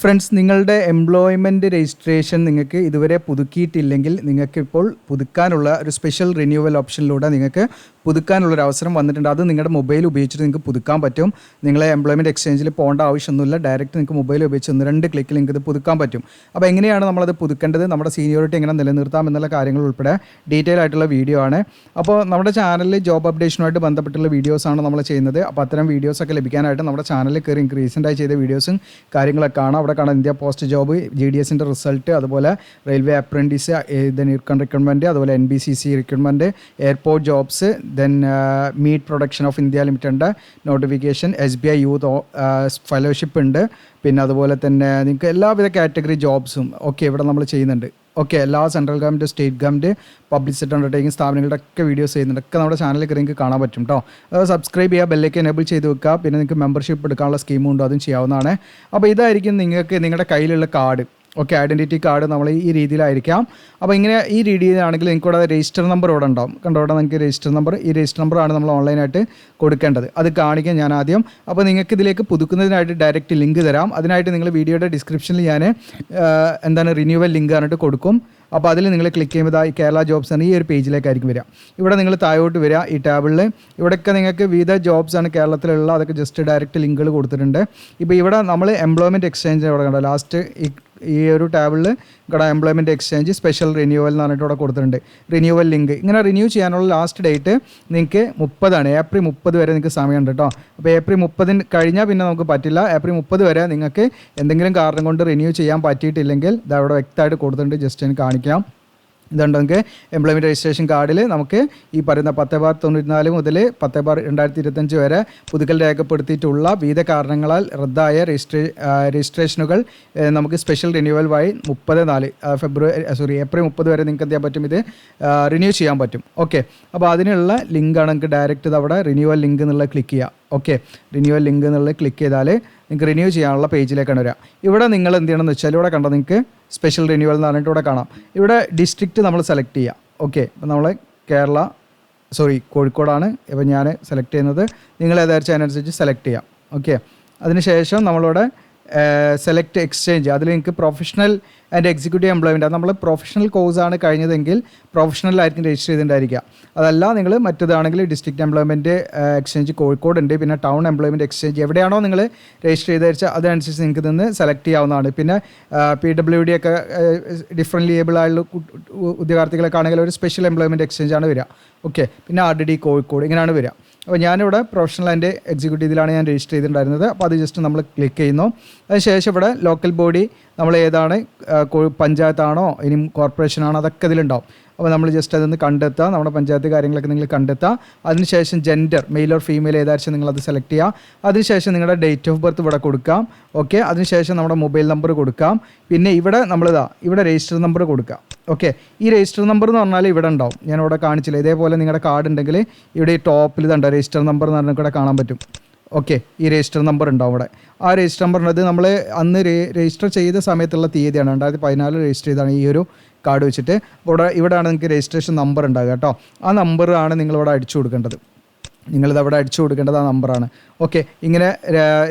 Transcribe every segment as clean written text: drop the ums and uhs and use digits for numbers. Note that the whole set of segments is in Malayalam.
ഫ്രണ്ട്സ്, നിങ്ങളുടെ എംപ്ലോയ്മെൻറ്റ് രജിസ്ട്രേഷൻ നിങ്ങൾക്ക് ഇതുവരെ പുതുക്കിയിട്ടില്ലെങ്കിൽ നിങ്ങൾക്ക് ഇപ്പോൾ പുതുക്കാനുള്ള ഒരു സ്പെഷ്യൽ റിന്യൂവൽ ഓപ്ഷനിലൂടെ നിങ്ങൾക്ക് പുതുക്കാനുള്ളൊരു അവസരം വന്നിട്ടുണ്ട്. അത് നിങ്ങളുടെ മൊബൈൽ ഉപയോഗിച്ചിട്ട് നിങ്ങൾക്ക് പുതുക്കാൻ പറ്റും. നിങ്ങളെ എംപ്ലോയ്മെൻറ്റ് എക്സ്ചേഞ്ചിൽ പോകേണ്ട ആവശ്യമൊന്നുമില്ല. ഡയറക്റ്റ് നിങ്ങൾക്ക് മൊബൈൽ ഉപയോഗിച്ച് 1-2 ക്ലിക്കിൽ നിങ്ങൾക്ക് ഇത് പുതുക്കാൻ പറ്റും. അപ്പോൾ എങ്ങനെയാണ് നമ്മളത് പുതുക്കേണ്ടത്, നമ്മുടെ സീനിയോറിറ്റി എങ്ങനെ നിലനിർത്താം എന്നുള്ള കാര്യങ്ങൾ ഉൾപ്പെടെ ഡീറ്റെയിൽ ആയിട്ടുള്ള വീഡിയോ ആണ്. അപ്പോൾ നമ്മുടെ ചാനലിൽ ജോബ് അപ്ഡേഷനുമായിട്ട് ബന്ധപ്പെട്ടുള്ള വീഡിയോസാണ് നമ്മൾ ചെയ്യുന്നത്. അപ്പോൾ അത്തരം വീഡിയോസൊക്കെ ലഭിക്കാനായിട്ട് നമ്മുടെ ചാനലിൽ കയറി റീസെൻ്റായി ചെയ്ത വീഡിയോസും കാര്യങ്ങളൊക്കെ കാണാം. അവിടെ കാണാം India post job, GDS result, അതുപോലെ റെയിൽവേ അപ്രൻറ്റീസ്, റിക്രൂട്ട്മെൻറ്റ്, അതുപോലെ NBCC recruitment, airport jobs, then meat production of India limited notification, SBI youth fellowship ഉണ്ട്. പിന്നെ അതുപോലെ തന്നെ നിങ്ങൾക്ക് എല്ലാവിധ കാറ്റഗറി ജോബ്സും ഒക്കെ ഇവിടെ നമ്മൾ ചെയ്യുന്നുണ്ട്. ഓക്കെ, എല്ലാ central government, state government, public sector undertaking സ്ഥാപനങ്ങളുടെ ഒക്കെ വീഡിയോസ് ചെയ്യുന്നുണ്ട്. ഒക്കെ നമ്മുടെ ചാനലിൽ കയറി നിങ്ങൾക്ക് കാണാൻ പറ്റും കേട്ടോ. സബ്സ്ക്രൈബ് ചെയ്യുക, ബെല്ലേക്ക് എനേബിൾ ചെയ്ത് വെക്കുക. പിന്നെ നിങ്ങൾക്ക് മെമ്പർഷിപ്പ് എടുക്കാനുള്ള സ്കീമും ഉണ്ട്, അതും ചെയ്യാവുന്നതാണ്. അപ്പോൾ ഇതായിരിക്കും നിങ്ങൾക്ക് നിങ്ങളുടെ കയ്യിലുള്ള കാർഡ്. ഓക്കെ, ഐഡൻറ്റിറ്റി കാർഡ് നമ്മൾ ഈ രീതിയിലായിരിക്കാം. അപ്പോൾ ഇങ്ങനെ ഈ രീതിയിലാണെങ്കിൽ നിങ്ങൾക്ക് ഇവിടെ രജിസ്റ്റർ നമ്പർ ഇവിടെ ഉണ്ടാവും. കണ്ടോ, ഇവിടെ നിങ്ങൾക്ക് രജിസ്റ്റർ നമ്പർ, ഈ രജിസ്റ്റർ നമ്പറാണ് നമ്മൾ ഓൺലൈനായിട്ട് കൊടുക്കേണ്ടത്. അത് കാണിക്കാം ഞാൻ ആദ്യം. അപ്പോൾ നിങ്ങൾക്ക് ഇതിലേക്ക് പുതുക്കുന്നതിനായിട്ട് ഡയറക്റ്റ് ലിങ്ക് തരാം. അതിനായിട്ട് നിങ്ങൾ വീഡിയോയുടെ ഡിസ്ക്രിപ്ഷനിൽ ഞാൻ റിന്യൂവൽ ലിങ്ക് പറഞ്ഞിട്ട് കൊടുക്കും. അപ്പോൾ അതിൽ നിങ്ങൾ ക്ലിക്ക് ചെയ്യുമ്പോൾ ഈ കേരള ജോബ്സ് ആണ് ഈ ഒരു പേജിലേക്കായിരിക്കും വരിക. ഇവിടെ നിങ്ങൾ താഴോട്ട് വരിക, ഈ ടാബിളിൽ ഇവിടെയൊക്കെ നിങ്ങൾക്ക് വിവിധ ജോബ്സാണ് കേരളത്തിലുള്ള, അതൊക്കെ ജസ്റ്റ് ഡയറക്റ്റ് ലിങ്കുകൾ കൊടുത്തിട്ടുണ്ട്. ഇപ്പോൾ ഇവിടെ നമ്മൾ എംപ്ലോയ്മെൻറ്റ് എക്സ്ചേഞ്ച് ഇവിടെ കണ്ടോ, ലാസ്റ്റ് ഈ ഒരു ടാബിളിൽ ഇവിടെ എംപ്ലോയ്മെൻറ്റ് എക്സ്ചേഞ്ച് സ്പെഷ്യൽ റിന്യൂവൽ എന്ന് പറഞ്ഞിട്ട് ഇവിടെ കൊടുത്തിട്ടുണ്ട്. റിന്യൂവൽ ലിങ്ക് ഇങ്ങനെ റിന്യൂ ചെയ്യാനുള്ള ലാസ്റ്റ് ഡേറ്റ് നിങ്ങൾക്ക് 30 ഏപ്രിൽ 30 വരെ നിങ്ങൾക്ക് സമയമുണ്ട് കേട്ടോ. അപ്പോൾ ഏപ്രിൽ 30 കഴിഞ്ഞാൽ പിന്നെ നമുക്ക് പറ്റില്ല. ഏപ്രിൽ 30 വരെ നിങ്ങൾക്ക് എന്തെങ്കിലും കാരണം കൊണ്ട് റിന്യൂ ചെയ്യാൻ പറ്റിയിട്ടില്ലെങ്കിൽ ഇത് അവിടെ വ്യക്തമായിട്ട് കൊടുത്തിട്ടുണ്ട്. ജസ്റ്റ് എനിക്ക് കാണിക്കാം. ഇതുണ്ട്, നമുക്ക് എംപ്ലോയ്മെൻറ്റ് രജിസ്ട്രേഷൻ കാർഡിൽ നമുക്ക് ഈ പറയുന്ന 10/94 മുതൽ 10/2025 വരെ പുതുക്കൽ രേഖപ്പെടുത്തിയിട്ടുള്ള വിവിധ കാരണങ്ങളാൽ റദ്ദായ രജിസ്ട്രേഷനുകൾ നമുക്ക് സ്പെഷ്യൽ റിന്യൂവൽ വഴി ഏപ്രിൽ 30 വരെ നിങ്ങൾക്ക് എന്ത് ചെയ്യാൻ പറ്റും, ഇത് റിന്യൂ ചെയ്യാൻ പറ്റും. ഓക്കെ, അപ്പോൾ അതിനുള്ള ലിങ്കാണ് നിങ്ങൾക്ക് ഡയറക്റ്റ് ഇത് അവിടെ റിന്യൂവൽ ലിങ്ക് എന്നുള്ളത് ക്ലിക്ക് ചെയ്യുക. ഓക്കെ, റിന്യൂവൽ ലിങ്ക് എന്നുള്ളത് ക്ലിക്ക് ചെയ്താൽ നിങ്ങൾക്ക് റിന്യൂ ചെയ്യാനുള്ള പേജിലേക്കാണ് വരിക. ഇവിടെ നിങ്ങൾ എന്ത് ചെയ്യണമെന്ന് വെച്ചാൽ ഇവിടെ കണ്ടോ, നിങ്ങൾക്ക് സ്പെഷ്യൽ റിന്യൂവൽ എന്ന് പറഞ്ഞിട്ട് ഇവിടെ കാണാം. ഇവിടെ ഡിസ്ട്രിക്റ്റ് നമ്മൾ സെലക്ട് ചെയ്യുക. ഓക്കെ, അപ്പോൾ നമ്മൾ കോഴിക്കോടാണ് ഇപ്പോൾ ഞാൻ സെലക്ട് ചെയ്യുന്നത്. നിങ്ങൾ ഏതായിരിക്കും അതിനനുസരിച്ച് സെലക്ട് ചെയ്യാം. ഓക്കെ, അതിനുശേഷം നമ്മളിവിടെ സെലക്ട് എക്സ്ചേഞ്ച്, അതിൽ നിങ്ങൾക്ക് പ്രൊഫഷണൽ ആൻഡ് എക്സിക്യൂട്ടീവ് എംപ്ലോയ്മെൻറ്റ്, അത് നമ്മൾ പ്രൊഫഷണൽ കോഴ്സാണ് കഴിഞ്ഞതെങ്കിൽ പ്രൊഫഷണലായിരിക്കും രജിസ്റ്റർ ചെയ്തിട്ടുണ്ടായിരിക്കുക. അതല്ല നിങ്ങൾ മറ്റേതാണെങ്കിൽ ഡിസ്ട്രിക്ട് എംപ്ലോയ്മെൻറ്റ് എക്സ്ചേഞ്ച് കോഴിക്കോട് ഉണ്ട്, പിന്നെ ടൗൺ എംപ്ലോയ്മെൻറ്റ് എക്സ്ചേഞ്ച് എവിടെയാണോ നിങ്ങൾ രജിസ്റ്റർ ചെയ്ത് വെച്ചാൽ അതനുസരിച്ച് നിങ്ങൾക്ക് നിന്ന് സെലക്ട് ചെയ്യാവുന്നതാണ്. പിന്നെ PWD ഒക്കെ ഡിഫറെൻ്റ് ലേബിൾ ആയുള്ള ഉദ്യോഗാർത്ഥികളൊക്കെ ആണെങ്കിൽ ഒരു സ്പെഷ്യൽ എംപ്ലോയ്മെൻറ്റ് എക്സ്ചേഞ്ചാണ് വരിക. ഓക്കെ, പിന്നെ RDD കോഴിക്കോട് ഇങ്ങനെയാണ് വരിക. അപ്പോൾ ഞാനിവിടെ പ്രൊഫഷണൽ ആൻഡ് എക്സിക്യൂട്ടീവ് ഇതിലാണ് ഞാൻ രജിസ്റ്റർ ചെയ്തിട്ടുണ്ടായിരുന്നത്. അപ്പോൾ അത് ജസ്റ്റ് നമ്മൾ ക്ലിക്ക് ചെയ്യുന്നു. അതിനുശേഷം ഇവിടെ ലോക്കൽ ബോഡി നമ്മൾ ഏതാണ്, പഞ്ചായത്താണോ ഇനി കോർപ്പറേഷനാണോ, അതൊക്കെ ഇതിലുണ്ടാവും. അപ്പോൾ നമ്മൾ ജസ്റ്റ് അതൊന്ന് കണ്ടെത്തുക, നമ്മുടെ പഞ്ചായത്ത് കാര്യങ്ങളൊക്കെ നിങ്ങൾ കണ്ടെത്തുക. അതിനുശേഷം ജെൻഡർ, മെയിൽ ഓർ ഫീമെയിൽ ഏതാഴ്ച നിങ്ങളത് സെലക്ട് ചെയ്യുക. അതിനുശേഷം നിങ്ങളുടെ ഡേറ്റ് ഓഫ് ബർത്ത് ഇവിടെ കൊടുക്കാം. ഓക്കെ, അതിനുശേഷം നമ്മുടെ മൊബൈൽ നമ്പർ കൊടുക്കാം. പിന്നെ ഇവിടെ ഇവിടെ രജിസ്റ്റർ നമ്പർ കൊടുക്കാം. ഓക്കെ, ഈ രജിസ്റ്റർ നമ്പർ എന്ന് പറഞ്ഞാൽ ഇവിടെ ഉണ്ടാവും, ഞാൻ ഇവിടെ കാണിച്ചില്ല. ഇതേപോലെ നിങ്ങളുടെ കാർഡ് ഉണ്ടെങ്കിൽ ഇവിടെ ഈ ടോപ്പിൽ ഇതുണ്ട് രജിസ്റ്റർ നമ്പർ എന്ന് പറഞ്ഞാൽ ഇവിടെ കാണാൻ പറ്റും. ഓക്കെ, ഈ രജിസ്റ്റർ നമ്പർ ഉണ്ടാവും ഇവിടെ. ആ രജിസ്റ്റർ നമ്പറിനത് നമ്മൾ അന്ന് രജിസ്റ്റർ ചെയ്ത സമയത്തുള്ള തീയതിയാണ്, 2014 രജിസ്റ്റർ ചെയ്താണ് ഈ ഒരു കാർഡ് വെച്ചിട്ട്. ഇവിടെയാണ് നിങ്ങൾക്ക് രജിസ്ട്രേഷൻ നമ്പർ ഉണ്ടാകുക കേട്ടോ. ആ നമ്പറാണ് നിങ്ങളിവിടെ അടിച്ചു കൊടുക്കേണ്ടത്. നിങ്ങളിത് അവിടെ അടിച്ചു കൊടുക്കേണ്ടത് ആ നമ്പറാണ്. ഓക്കെ, ഇങ്ങനെ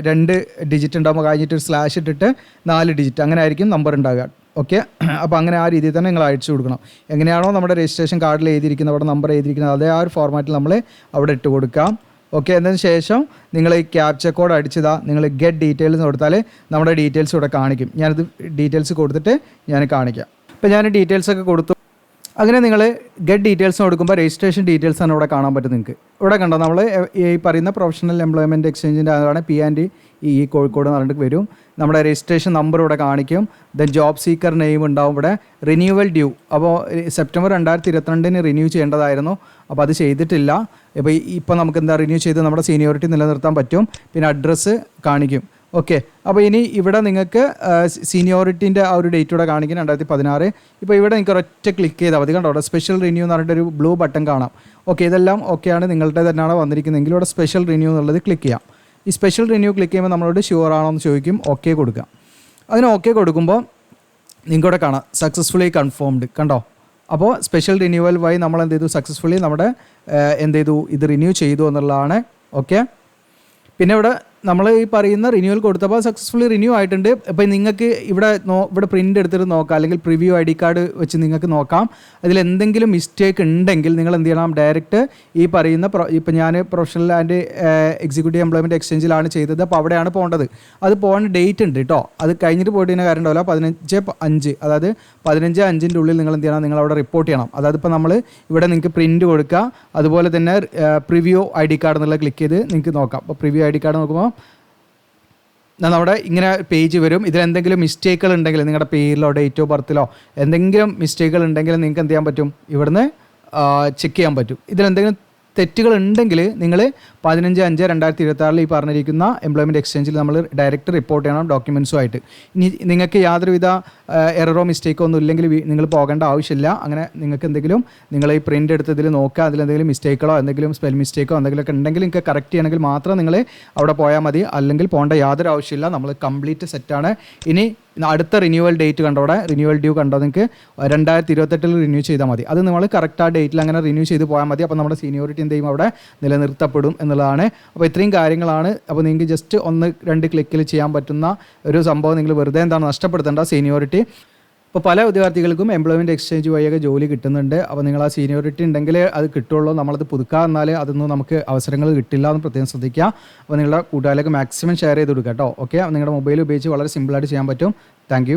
2 ഡിജിറ്റ് ഉണ്ടാകുമ്പോൾ കഴിഞ്ഞിട്ട് ഒരു സ്ലാഷ് ഇട്ടിട്ട് 4 ഡിജിറ്റ് അങ്ങനെ ആയിരിക്കും നമ്പർ ഉണ്ടാകുക. ഓക്കെ, അപ്പോൾ അങ്ങനെ ആ രീതിയിൽ തന്നെ നിങ്ങൾ അയച്ചു കൊടുക്കണം. എങ്ങനെയാണോ നമ്മുടെ രജിസ്ട്രേഷൻ കാർഡിൽ എഴുതിയിരിക്കുന്നത്, അവിടെ നമ്പർ എഴുതിയിരിക്കുന്നത്, അതേ ആ ഒരു ഫോർമാറ്റിൽ നമ്മൾ അവിടെ ഇട്ട് കൊടുക്കാം. ഓക്കെ, അതിന് ശേഷം നിങ്ങൾ ഈ ക്യാപ്ച കോഡ് അടിച്ചതാ, നിങ്ങൾ ഗെറ്റ് ഡീറ്റെയിൽസ് കൊടുത്താൽ നമ്മുടെ ഡീറ്റെയിൽസ് ഇവിടെ കാണിക്കും. ഞാനിത് ഡീറ്റെയിൽസ് കൊടുത്തിട്ട് ഞാൻ കാണിക്കാം. ഇപ്പോൾ ഞാൻ ഡീറ്റെയിൽസൊക്കെ കൊടുത്തു. അങ്ങനെ നിങ്ങൾ ഗെറ്റ് ഡീറ്റെയിൽസ് കൊടുക്കുമ്പോൾ രജിസ്ട്രേഷൻ ഡീറ്റെയിൽസ് ആണ് ഇവിടെ കാണാൻ പറ്റും. നിങ്ങൾക്ക് ഇവിടെ കണ്ടോ, നമ്മൾ ഈ പറയുന്ന പ്രൊഫഷണൽ എംപ്ലോയ്മെൻറ്റ് എക്സ്ചേഞ്ചിൻ്റെ അതാണ് P&E കോഴിക്കോട് എന്ന് പറഞ്ഞിട്ട് വരും. നമ്മുടെ രജിസ്ട്രേഷൻ നമ്പർ ഇവിടെ കാണിക്കും. ദെൻ ജോബ് സീക്കർ നെയിം ഉണ്ടാവും ഇവിടെ. റിന്യൂവൽ ഡ്യൂ, അപ്പോൾ സെപ്റ്റംബർ 2022 റിന്യൂ ചെയ്യേണ്ടതായിരുന്നു, അപ്പോൾ അത് ചെയ്തിട്ടില്ല. ഇപ്പോൾ നമുക്ക് റിന്യൂ ചെയ്ത് നമ്മുടെ സീനിയോറിറ്റി നിലനിർത്താൻ പറ്റും. പിന്നെ അഡ്രസ്സ് കാണിക്കും. ഓക്കെ, അപ്പോൾ ഇനി ഇവിടെ നിങ്ങൾക്ക് സീനിയോറിറ്റീൻ്റെ ആ ഒരു ഡേറ്റ് ഇവിടെ കാണിക്കും, 2016. ഇപ്പോൾ ഇവിടെ നിങ്ങൾക്ക് ഒരൊറ്റ ക്ലിക്ക് ചെയ്താൽ മതി. കണ്ടോ, അവിടെ സ്പെഷ്യൽ റിന്യൂ എന്ന് പറഞ്ഞിട്ടൊരു ബ്ലൂ ബട്ടൺ കാണാം. ഓക്കെ, ഇതെല്ലാം ഓക്കെയാണ്, നിങ്ങളുടെ തന്നെയാണ് വന്നിരിക്കുന്നതെങ്കിൽ ഇവിടെ സ്പെഷ്യൽ റിന്യൂ എന്നുള്ളത് ക്ലിക്ക് ചെയ്യാം. ഈ സ്പെഷ്യൽ റിന്യൂ ക്ലിക്ക് ചെയ്യുമ്പോൾ നമ്മളോട് ഷുവർ ആണോ എന്ന് ചോദിക്കും. ഓക്കെ കൊടുക്കാം. അതിന് ഓക്കെ കൊടുക്കുമ്പോൾ നിങ്ങൾക്കിവിടെ കാണാം സക്സസ്ഫുള്ളി കൺഫേംഡ്. കണ്ടോ, അപ്പോൾ സ്പെഷ്യൽ റിന്യൂവൽ വഴി നമ്മൾ എന്ത് ചെയ്തു, സക്സസ്ഫുള്ളി നമ്മുടെ ഇത് റിന്യൂ ചെയ്തു എന്നുള്ളതാണ്. ഓക്കെ, പിന്നെ ഇവിടെ നമ്മൾ ഈ പറയുന്ന റിന്യൂവൽ കൊടുത്തപ്പോൾ സക്സസ്ഫുള്ളി റിന്യൂ ആയിട്ടുണ്ട്. അപ്പോൾ നിങ്ങൾക്ക് ഇവിടെ പ്രിൻ്റ് എടുത്തിട്ട് നോക്കാം, അല്ലെങ്കിൽ പ്രിവ്യൂ ID കാർഡ് വെച്ച് നിങ്ങൾക്ക് നോക്കാം. അതിൽ എന്തെങ്കിലും മിസ്റ്റേക്ക് ഉണ്ടെങ്കിൽ നിങ്ങൾ എന്ത് ചെയ്യണം, ഡയറക്റ്റ് ഈ പറയുന്ന ഇപ്പോൾ ഞാൻ പ്രൊഫഷണൽ ആൻഡ് എക്സിക്യൂട്ടീവ് എംപ്ലോയ്മെൻറ്റ് എക്സ്ചേഞ്ചിലാണ് ചെയ്തത്. അപ്പോൾ അവിടെയാണ് പോകേണ്ടത്. അത് പോകാൻ ഡേറ്റ് ഉണ്ട് കേട്ടോ. അത് കഴിഞ്ഞിട്ട് പോയിട്ട് കാര്യം ഉണ്ടാവില്ല. 15/5, അതായത് 15/5 ഉള്ളിൽ നിങ്ങൾ എന്ത് ചെയ്യണം, നിങ്ങൾ അവിടെ റിപ്പോർട്ട് ചെയ്യണം. അതായത് ഇപ്പോൾ നമ്മൾ ഇവിടെ നിങ്ങൾക്ക് പ്രിൻറ്റ് കൊടുക്കുക, അതുപോലെ തന്നെ പ്രിവ്യൂ ID കാർഡ് എന്നുള്ള ക്ലിക്ക് ചെയ്ത് നിങ്ങൾക്ക് നോക്കാം. അപ്പോൾ പ്രിവ്യൂ ID കാർഡ് നോക്കുമ്പോൾ നമ്മുടെ ഇങ്ങനെ പേജ് വരും. ഇതിലെന്തെങ്കിലും മിസ്റ്റേക്കുകൾ ഉണ്ടെങ്കിൽ നിങ്ങളുടെ പേരിലോ ഡേറ്റ് ഓഫ് ബർത്തിലോ എന്തെങ്കിലും മിസ്റ്റേക്കുകൾ ഉണ്ടെങ്കിൽ നിങ്ങൾക്ക് എന്ത് ചെയ്യാൻ പറ്റും, ഇവിടുന്ന് ചെക്ക് ചെയ്യാൻ പറ്റും. ഇതിലെന്തെങ്കിലും തെറ്റുകൾ ഉണ്ടെങ്കിൽ നിങ്ങൾ 15/5/2026 ഈ പറഞ്ഞിരിക്കുന്ന എംപ്ലോയ്മെൻറ്റ് എക്സ്ചേഞ്ചിൽ നമ്മൾ ഡയറക്റ്റ് റിപ്പോർട്ട് ചെയ്യണം ഡോക്യുമെൻസുമായിട്ട്. ഇനി നിങ്ങൾക്ക് യാതൊരുവിധ എററോ മിസ്റ്റേക്കോ ഒന്നും ഇല്ലെങ്കിൽ നിങ്ങൾ പോകേണ്ട ആവശ്യമില്ല. അങ്ങനെ നിങ്ങൾക്ക് എന്തെങ്കിലും നിങ്ങൾ ഈ പ്രിൻ്റ് എടുത്തതിൽ നോക്കുക, അതിലെന്തെങ്കിലും മിസ്റ്റേക്കുകളോ എന്തെങ്കിലും സ്പെൽ മിസ്റ്റേക്കോ എന്തെങ്കിലുമൊക്കെ ഉണ്ടെങ്കിൽ നിങ്ങൾക്ക് കറക്റ്റ് ചെയ്യണമെങ്കിൽ മാത്രം നിങ്ങൾ അവിടെ പോയാൽ മതി. അല്ലെങ്കിൽ പോകേണ്ട യാതൊരു ആവശ്യമില്ല. നമ്മൾ കംപ്ലീറ്റ് സെറ്റാണ്. ഇനി അടുത്ത റിന്യൂവൽ ഡേറ്റ് കണ്ടോടെ, റിന്യൂവൽ ഡ്യൂ കണ്ടോ, നിങ്ങൾക്ക് 2028 റിന്യൂ ചെയ്താൽ മതി. അത് നമ്മൾ കറക്റ്റ് ആ ഡേറ്റിൽ അങ്ങനെ റിന്യൂ ചെയ്ത് പോയാൽ മതി. അപ്പോൾ നമ്മുടെ സീനിയോറിറ്റി എന്ത് ചെയ്യും, അവിടെ നിലനിർത്തപ്പെടും എന്നുള്ളതാണ്. അപ്പോൾ ഇത്രയും കാര്യങ്ങളാണ്. അപ്പോൾ നിങ്ങൾക്ക് ജസ്റ്റ് 1-2 ക്ലിക്കിൽ ചെയ്യാൻ പറ്റുന്ന ഒരു സംഭവം. നിങ്ങൾ വെറുതെ എന്താണ് നഷ്ടപ്പെടുത്തേണ്ട സീനിയോറിറ്റി. ഇപ്പോൾ പല വിദ്യാർത്ഥികൾക്കും എംപ്ലോയ്മെൻറ്റ് എക്സ്ചേഞ്ച് വഴിയൊക്കെ ജോലി കിട്ടുന്നുണ്ട്. അപ്പോൾ നിങ്ങൾ ആ സീനിയോറിറ്റി ഉണ്ടെങ്കിൽ അത് കിട്ടുള്ളൂ. നമ്മളത് പുതുക്കുക എന്നാൽ അതൊന്നും നമുക്ക് അവസരങ്ങൾ കിട്ടില്ല എന്ന് പ്രത്യേകം ശ്രദ്ധിക്കുക. അപ്പോൾ നിങ്ങളുടെ കൂട്ടുകാരിലേക്ക് മാക്സിമം ഷെയർ ചെയ്ത് കൊടുക്കുക കേട്ടോ. ഓക്കെ, നിങ്ങളുടെ മൊബൈൽ ഉപയോഗിച്ച് വളരെ സിമ്പിളായിട്ട് ചെയ്യാൻ പറ്റും. താങ്ക്